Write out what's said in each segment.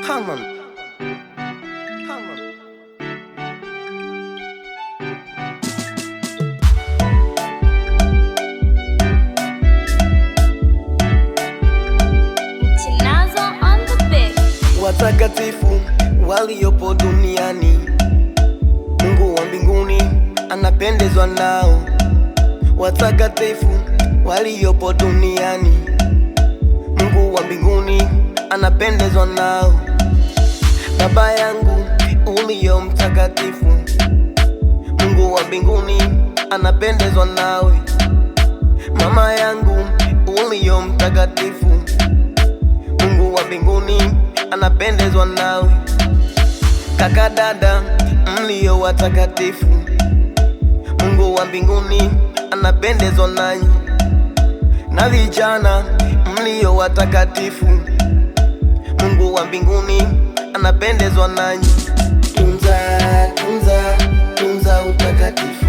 Come on. Come on. Chinazo on the beat. Watakatifu waliopo duniani, Mungu wa mbinguni anapendezwa nao. Watakatifu waliopo duniani, Mungu wa mbinguni anapendezwa nao. Baba yangu ulio mtakatifu, Mungu wa mbinguni anapendezwa nawe. Mama yangu ulio mtakatifu, Mungu wa mbinguni anapendezwa nawe. Kaka dada mlio watakatifu, Mungu wa mbinguni anapendezwa nanyi. Na vijana mlio watakatifu, Mungu wa mbinguni anapendezwa nanyi. Tunza, tunza, tunza utakatifu.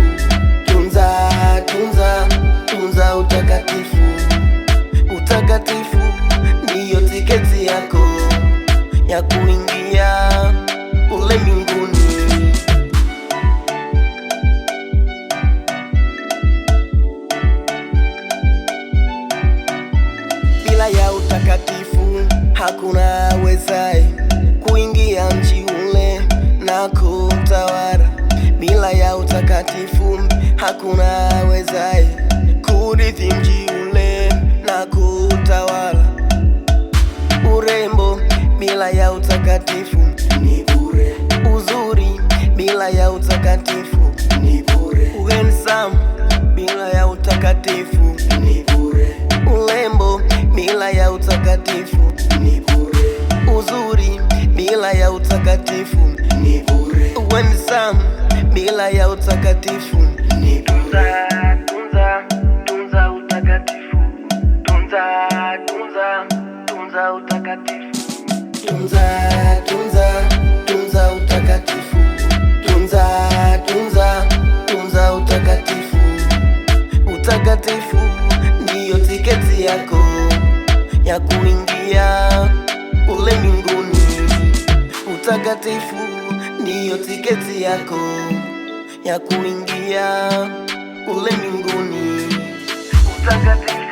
Tunza, tunza, tunza utakatifu. Utakatifu ndiyo tiketi yako ya kuingia ule mbinguni. Bila ya utakatifu hakuna wezaye kuingia mji ule na kutawala. Bila ya utakatifu hakuna wezaye kurithi mji ule na kutawala. Urembo bila ya utakatifu ni bure. Uzuri bila ya utakatifu ni bure. Uhandsome bila ya utakatifu ni bure. Ulembo bila ya utakatifu ni bure. Uzuri bila ya utakatifu ni bure. Uhandsome bila ya utakatifu ni bure. Tunza, tunza utakatifu. Tunza, tunza, tunza utakatifu. Tunza, tunza, tunza utakatifu. Tunza, tunza, tunza utakatifu. Utakatifu ndiyo tiketi yako ya kuingia ule mbinguni. Utakatifu ndiyo tiketi yako ya kuingia ule mbinguni. Utakatifu